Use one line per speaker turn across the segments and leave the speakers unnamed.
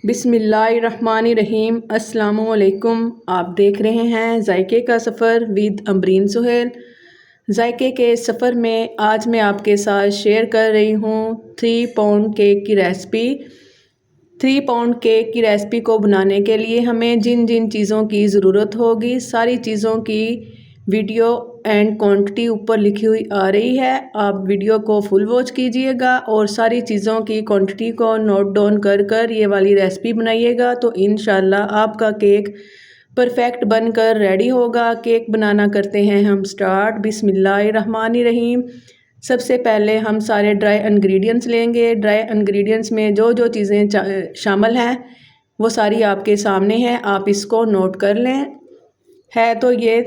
बिस्मिल्लाहिर्रहमानिर्रहीम। अस्सलामुअलैकुम। आप देख रहे हैं जायके का सफ़र विद अमरीन सुहेल। जायके के सफ़र में आज मैं आपके साथ शेयर कर रही हूँ 3 पाउंड केक की रेसिपी। 3 पाउंड केक की रेसिपी को बनाने के लिए हमें जिन जिन चीज़ों की ज़रूरत होगी सारी चीज़ों की वीडियो एंड क्वांटिटी ऊपर लिखी हुई आ रही है। आप वीडियो को फुल वॉच कीजिएगा और सारी चीज़ों की क्वांटिटी को नोट डाउन कर कर ये वाली रेसिपी बनाइएगा तो इंशाल्लाह आपका केक परफेक्ट बनकर रेडी होगा। केक बनाना करते हैं हम स्टार्ट। बिस्मिल्लाहिर्रहमानिर्रहीम। सबसे पहले हम सारे ड्राई इंग्रेडिएंट्स लेंगे। ड्राई इंग्रेडिएंट्स में जो जो चीज़ें शामिल हैं वो सारी आपके सामने हैं, आप इसको नोट कर लें। है तो ये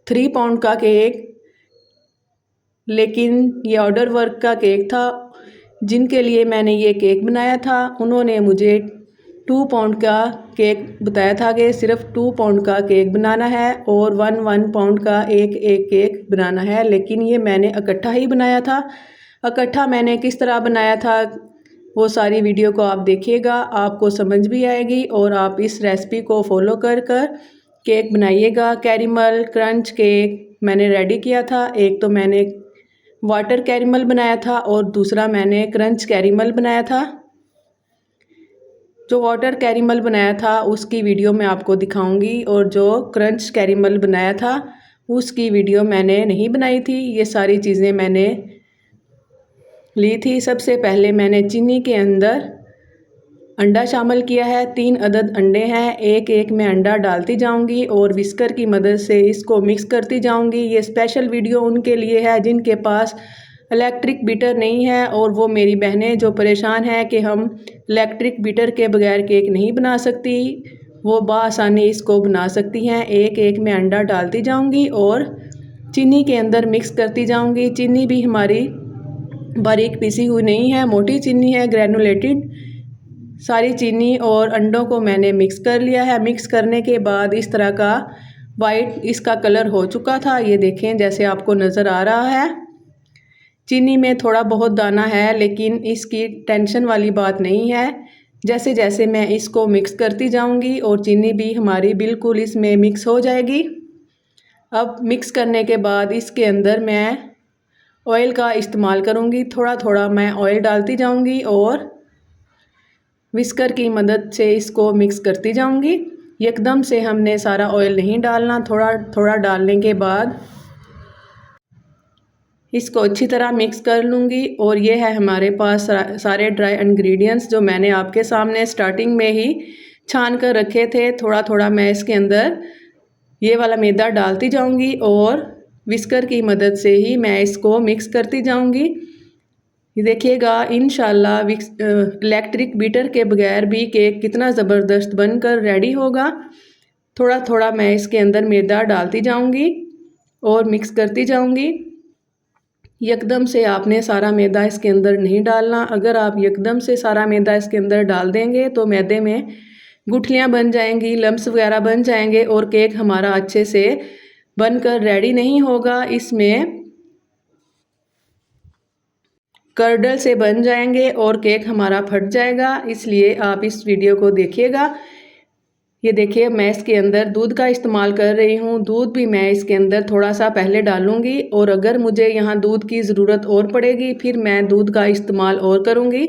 3 पाउंड का केक, लेकिन ये ऑर्डर वर्क का केक था। जिनके लिए मैंने ये केक बनाया था उन्होंने मुझे 2 पाउंड का केक बताया था कि सिर्फ 2 पाउंड का केक बनाना है और 1 पाउंड का एक केक बनाना है, लेकिन ये मैंने इकट्ठा ही बनाया था। इकट्ठा मैंने किस तरह बनाया था वो सारी वीडियो को आप देखिएगा, आपको समझ भी आएगी और आप इस रेसिपी को फॉलो कर कर केक बनाइएगा। कैरेमल क्रंच केक मैंने रेडी किया था। एक तो मैंने वाटर कैरेमल बनाया था और दूसरा मैंने क्रंच कैरेमल बनाया था। जो वाटर कैरेमल बनाया था उसकी वीडियो मैं आपको दिखाऊंगी और जो क्रंच कैरेमल बनाया था उसकी वीडियो मैंने नहीं बनाई थी। ये सारी चीज़ें मैंने ली थी। सबसे पहले मैंने चीनी के अंदर अंडा शामिल किया है। 3 अदद अंडे हैं, एक एक मैं अंडा डालती जाऊंगी और विस्कर की मदद से इसको मिक्स करती जाऊंगी। ये स्पेशल वीडियो उनके लिए है जिनके पास इलेक्ट्रिक बीटर नहीं है और वो मेरी बहनें जो परेशान हैं कि हम इलेक्ट्रिक बीटर के बगैर केक नहीं बना सकती, वो बआसानी इसको बना सकती हैं। एक एक मैं अंडा डालती जाऊँगी और चीनी के अंदर मिक्स करती जाऊँगी। चीनी भी हमारी बारीक पीसी हुई नहीं है, मोटी चीनी है, ग्रैनुलेटेड। सारी चीनी और अंडों को मैंने मिक्स कर लिया है। मिक्स करने के बाद इस तरह का वाइट इसका कलर हो चुका था। ये देखें जैसे आपको नज़र आ रहा है। चीनी में थोड़ा बहुत दाना है लेकिन इसकी टेंशन वाली बात नहीं है। जैसे जैसे मैं इसको मिक्स करती जाऊंगी और चीनी भी हमारी बिल्कुल इसमें मिक्स हो जाएगी। अब मिक्स करने के बाद इसके अंदर मैं ऑयल का इस्तेमाल करूंगी। थोड़ा थोड़ा मैं ऑयल डालती जाऊंगी और विस्कर की मदद से इसको मिक्स करती जाऊंगी। एकदम से हमने सारा ऑयल नहीं डालना, थोड़ा थोड़ा डालने के बाद इसको अच्छी तरह मिक्स कर लूँगी। और ये है हमारे पास सारे ड्राई इंग्रेडिएंट्स जो मैंने आपके सामने स्टार्टिंग में ही छान कर रखे थे। थोड़ा थोड़ा मैं इसके अंदर ये वाला मैदा डालती जाऊँगी और विस्कर की मदद से ही मैं इसको मिक्स करती जाऊँगी। ये देखिएगा इंशाल्लाह इलेक्ट्रिक बीटर के बगैर भी केक कितना ज़बरदस्त बनकर रेडी होगा। थोड़ा थोड़ा मैं इसके अंदर मैदा डालती जाऊँगी और मिक्स करती जाऊँगी। एकदम से आपने सारा मैदा इसके अंदर नहीं डालना। अगर आप एकदम से सारा मैदा इसके अंदर डाल देंगे तो मैदे में गुठलियाँ बन जाएंगी, लम्स वगैरह बन जाएंगे और केक हमारा अच्छे से बनकर रेडी नहीं होगा। इसमें कर्डल से बन जाएंगे और केक हमारा फट जाएगा। इसलिए आप इस वीडियो को देखिएगा। ये देखिए मैं इसके अंदर दूध का इस्तेमाल कर रही हूँ। दूध भी मैं इसके अंदर थोड़ा सा पहले डालूँगी और अगर मुझे यहाँ दूध की ज़रूरत और पड़ेगी फिर मैं दूध का इस्तेमाल और करूँगी।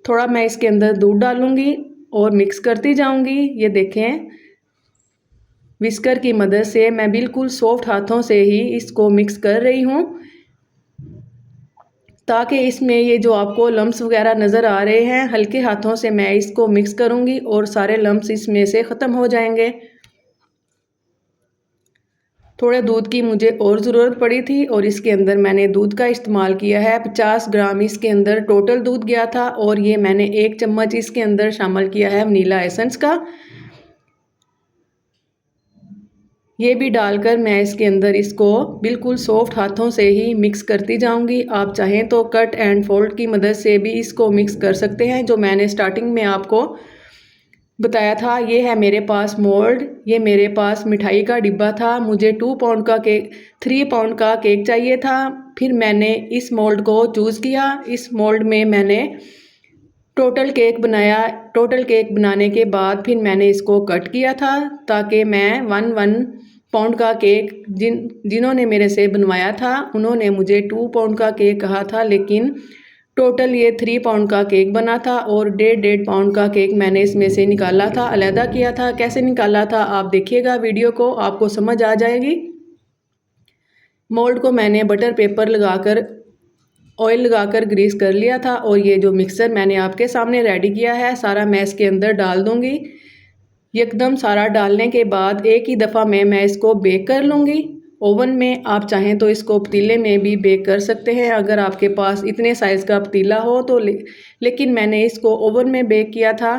थोड़ा मैं इसके अंदर दूध डालूँगी और मिक्स करती जाऊँगी। ये देखें विस्कर की मदद से मैं बिल्कुल सॉफ्ट हाथों से ही इसको मिक्स कर रही हूँ ताकि इसमें ये जो आपको लम्स वगैरह नज़र आ रहे हैं, हल्के हाथों से मैं इसको मिक्स करूँगी और सारे लम्स इसमें से ख़त्म हो जाएंगे। थोड़े दूध की मुझे और ज़रूरत पड़ी थी और इसके अंदर मैंने दूध का इस्तेमाल किया है। 50 ग्राम इसके अंदर टोटल दूध गया था और ये मैंने 1 चम्मच इसके अंदर शामिल किया है वनीला एसेंस का। ये भी डालकर मैं इसके अंदर इसको बिल्कुल सॉफ्ट हाथों से ही मिक्स करती जाऊंगी। आप चाहें तो कट एंड फोल्ड की मदद से भी इसको मिक्स कर सकते हैं, जो मैंने स्टार्टिंग में आपको बताया था। ये है मेरे पास मोल्ड, ये मेरे पास मिठाई का डिब्बा था। मुझे 2 पाउंड का केक 3 पाउंड का केक चाहिए था। फिर मैंने इस मोल्ड को चूज़ किया। इस मोल्ड में मैंने टोटल केक बनाया। टोटल केक बनाने के बाद फिर मैंने इसको कट किया था ताकि मैं 1 पाउंड का केक जिन्होंने मेरे से बनवाया था उन्होंने मुझे 2 पाउंड का केक कहा था, लेकिन टोटल ये 3 पाउंड का केक बना था और 1.5 पाउंड का केक मैंने इसमें से निकाला था, अलहदा किया था। कैसे निकाला था आप देखिएगा वीडियो को, आपको समझ आ जाएगी। मोल्ड को मैंने बटर पेपर लगाकर ऑयल लगाकर ग्रीस कर लिया था और ये जो मिक्सर मैंने आपके सामने रेडी किया है सारा मैं इसके अंदर डाल दूँगी। एकदम सारा डालने के बाद एक ही दफ़ा में मैं इसको बेक कर लूँगी। ओवन में आप चाहें तो इसको पतीले में भी बेक कर सकते हैं अगर आपके पास इतने साइज़ का पतीला हो तो, लेकिन मैंने इसको ओवन में बेक किया था।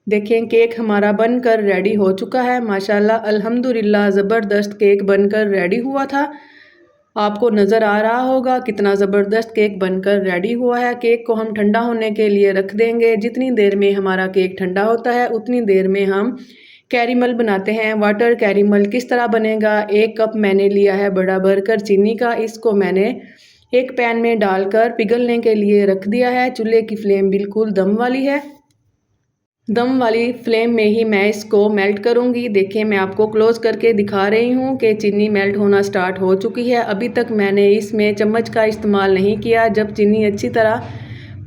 देखें केक हमारा बनकर रेडी हो चुका है माशाल्लाह, अल्हम्दुलिल्लाह ज़बरदस्त केक बनकर रेडी हुआ था। आपको नज़र आ रहा होगा कितना ज़बरदस्त केक बनकर रेडी हुआ है। केक को हम ठंडा होने के लिए रख देंगे। जितनी देर में हमारा केक ठंडा होता है उतनी देर में हम कैरेमल बनाते हैं। वाटर कैरेमल किस तरह बनेगा, 1 कप मैंने लिया है बड़ा भरकर चीनी का। इसको मैंने एक पैन में डालकर पिघलने के लिए रख दिया है। चूल्हे की फ्लेम बिल्कुल दम वाली है। दम वाली फ्लेम में ही मैं इसको मेल्ट करूंगी। देखिए मैं आपको क्लोज करके दिखा रही हूँ कि चीनी मेल्ट होना स्टार्ट हो चुकी है। अभी तक मैंने इसमें चम्मच का इस्तेमाल नहीं किया। जब चीनी अच्छी तरह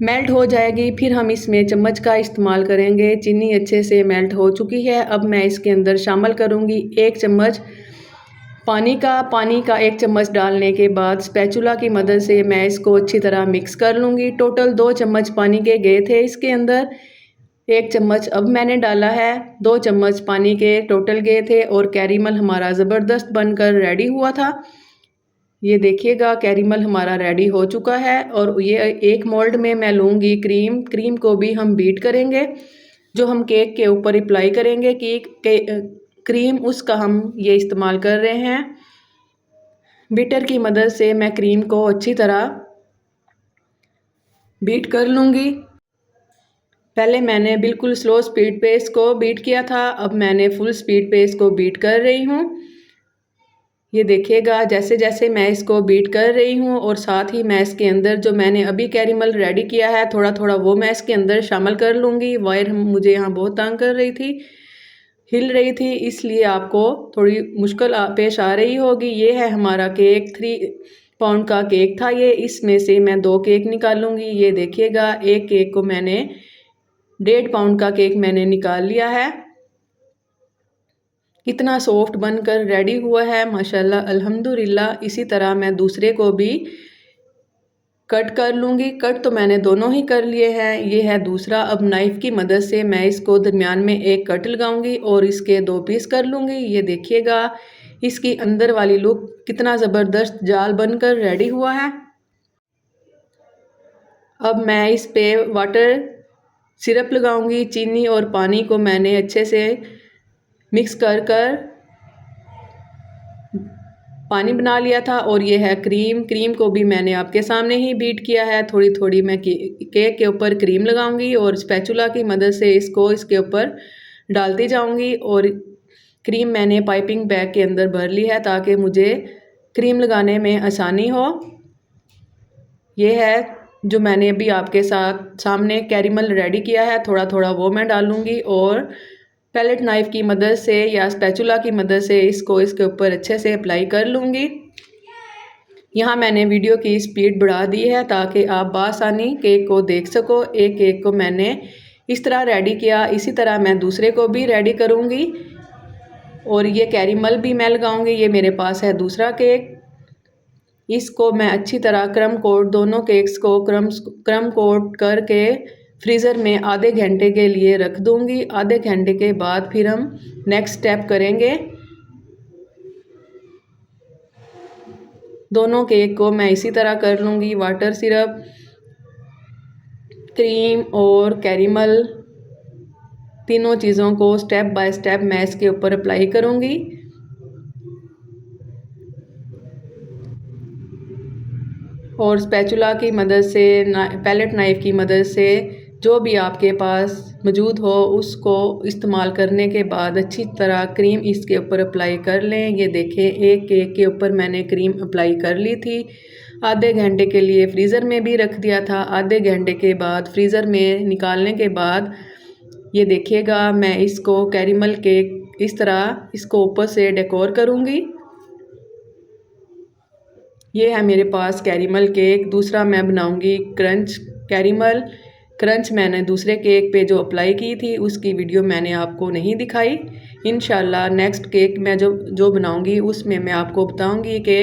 मेल्ट हो जाएगी फिर हम इसमें चम्मच का इस्तेमाल करेंगे। चीनी अच्छे से मेल्ट हो चुकी है। अब मैं इसके अंदर शामिल करूँगी 1 चम्मच पानी का 1 चम्मच डालने के बाद स्पैचुला की मदद से मैं इसको अच्छी तरह मिक्स कर लूँगी। टोटल 2 चम्मच पानी के गए थे इसके अंदर, 1 चम्मच अब मैंने डाला है। 2 चम्मच पानी के टोटल गए थे और कैरेमल हमारा ज़बरदस्त बनकर रेडी हुआ था। ये देखिएगा कैरेमल हमारा रेडी हो चुका है और ये एक मोल्ड में मैं लूँगी क्रीम को भी हम बीट करेंगे। जो हम केक के ऊपर अप्लाई करेंगे क्रीम उसका हम ये इस्तेमाल कर रहे हैं। बीटर की मदद से मैं क्रीम को अच्छी तरह बीट कर लूँगी। पहले मैंने बिल्कुल स्लो स्पीड पे इसको बीट किया था, अब मैंने फुल स्पीड पे इसको बीट कर रही हूँ। ये देखिएगा जैसे जैसे मैं इसको बीट कर रही हूँ और साथ ही मैं इसके अंदर जो मैंने अभी कैरेमल रेडी किया है थोड़ा थोड़ा वो मैं इसके अंदर शामिल कर लूँगी। वायर मुझे यहाँ बहुत तंग कर रही थी, हिल रही थी, इसलिए आपको थोड़ी मुश्किल पेश आ रही होगी। ये है हमारा केक, 3 पाउंड का केक था ये। इसमें से मैं 2 केक निकालूँगी। ये देखिएगा एक केक को मैंने 1.5 पाउंड का केक मैंने निकाल लिया है। कितना सॉफ्ट बनकर रेडी हुआ है माशाल्लाह अल्हम्दुलिल्लाह। इसी तरह मैं दूसरे को भी कट कर लूँगी। कट तो मैंने दोनों ही कर लिए हैं। ये है दूसरा। अब नाइफ़ की मदद से मैं इसको दरमियान में एक कट लगाऊंगी और इसके 2 पीस कर लूँगी। ये देखिएगा इसकी अंदर वाली लुक कितना ज़बरदस्त जाल बनकर रेडी हुआ है। अब मैं इस पे वाटर सिरप लगाऊंगी। चीनी और पानी को मैंने अच्छे से मिक्स कर पानी बना लिया था और ये है क्रीम को भी मैंने आपके सामने ही बीट किया है। थोड़ी थोड़ी मैं केक के ऊपर क्रीम लगाऊंगी और स्पैचुला की मदद से इसको इसके ऊपर डालती जाऊंगी। और क्रीम मैंने पाइपिंग बैग के अंदर भर ली है ताकि मुझे क्रीम लगाने में आसानी हो। ये है जो मैंने अभी आपके सामने कैरेमल रेडी किया है, थोड़ा थोड़ा वो मैं डालूंगी और पैलेट नाइफ़ की मदद से या स्पैचुला की मदद से इसको इसके ऊपर अच्छे से अप्लाई कर लूँगी। यहाँ मैंने वीडियो की स्पीड बढ़ा दी है ताकि आप बासानी केक को देख सको। एक केक को मैंने इस तरह रेडी किया, इसी तरह मैं दूसरे को भी रेडी करूँगी और ये कैरेमल भी मैं लगाऊँगी। ये मेरे पास है दूसरा केक। इसको मैं अच्छी तरह क्रम कोट, दोनों केक्स को क्रम कोट करके फ्रीज़र में आधे घंटे के लिए रख दूँगी। आधे घंटे के बाद फिर हम नेक्स्ट स्टेप करेंगे। दोनों केक को मैं इसी तरह कर लूँगी। वाटर सिरप, क्रीम और कैरेमल तीनों चीज़ों को स्टेप बाय स्टेप मैं इसके ऊपर अप्लाई करूँगी। और स्पैचुला की मदद से, पैलेट नाइफ़ की मदद से, जो भी आपके पास मौजूद हो उसको इस्तेमाल करने के बाद अच्छी तरह क्रीम इसके ऊपर अप्लाई कर लें। ये देखें एक केक के ऊपर मैंने क्रीम अप्लाई कर ली थी। आधे घंटे के लिए फ्रीज़र में भी रख दिया था। आधे घंटे के बाद फ्रीज़र में निकालने के बाद ये देखिएगा, मैं इसको कैरेमल केक इस तरह इसको ऊपर से डेकोर करूँगी। ये है मेरे पास कैरेमल केक। दूसरा मैं बनाऊँगी क्रंच कैरेमल। क्रंच मैंने दूसरे केक पे जो अप्लाई की थी उसकी वीडियो मैंने आपको नहीं दिखाई। इंशाल्लाह नेक्स्ट केक मैं जो बनाऊँगी उसमें मैं आपको बताऊँगी कि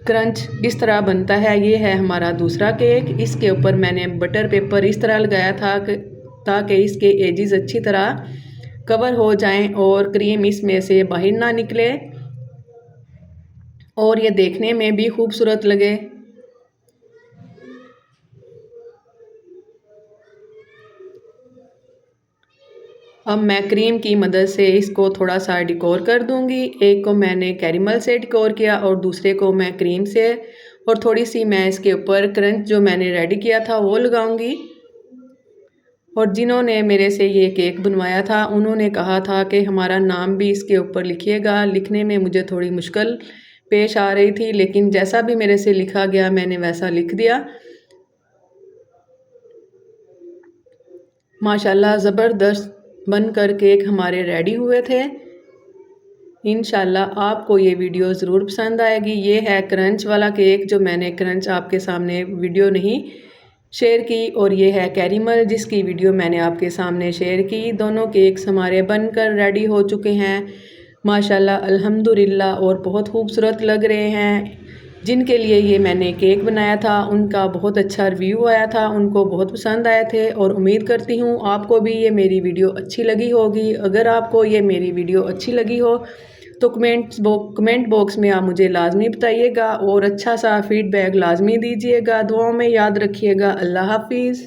क्रंच इस तरह बनता है। ये है हमारा दूसरा केक। इसके ऊपर मैंने बटर पेपर इस तरह लगाया था ताकि इसके एजेस अच्छी तरह कवर हो जाएं और क्रीम इसमें से बाहर ना निकले और ये देखने में भी खूबसूरत लगे। अब मैं क्रीम की मदद से इसको थोड़ा सा डेकोर कर दूंगी। एक को मैंने कैरेमल से डेकोर किया और दूसरे को मैं क्रीम से, और थोड़ी सी मैं इसके ऊपर क्रंच जो मैंने रेडी किया था वो लगाऊंगी। और जिन्होंने मेरे से ये केक बनवाया था उन्होंने कहा था कि हमारा नाम भी इसके ऊपर लिखिएगा। लिखने में मुझे थोड़ी मुश्किल पेश आ रही थी, लेकिन जैसा भी मेरे से लिखा गया मैंने वैसा लिख दिया। माशाल्लाह ज़बरदस्त बनकर केक हमारे रेडी हुए थे। इंशाल्लाह आपको ये वीडियो ज़रूर पसंद आएगी। ये है क्रंच वाला केक जो मैंने क्रंच आपके सामने वीडियो नहीं शेयर की, और ये है कैरेमल जिसकी वीडियो मैंने आपके सामने शेयर की। दोनों केक्स हमारे बनकर रेडी हो चुके हैं माशाल्लाह अल्हम्दुलिल्लाह, और बहुत खूबसूरत लग रहे हैं। जिनके लिए ये मैंने केक बनाया था उनका बहुत अच्छा रिव्यू आया था, उनको बहुत पसंद आए थे, और उम्मीद करती हूँ आपको भी ये मेरी वीडियो अच्छी लगी होगी। अगर आपको ये मेरी वीडियो अच्छी लगी हो तो कमेंट बॉक्स में आप मुझे लाजमी बताइएगा और अच्छा सा फीडबैक लाजमी दीजिएगा। दुआओं में याद रखिएगा। अल्लाह हाफिज़।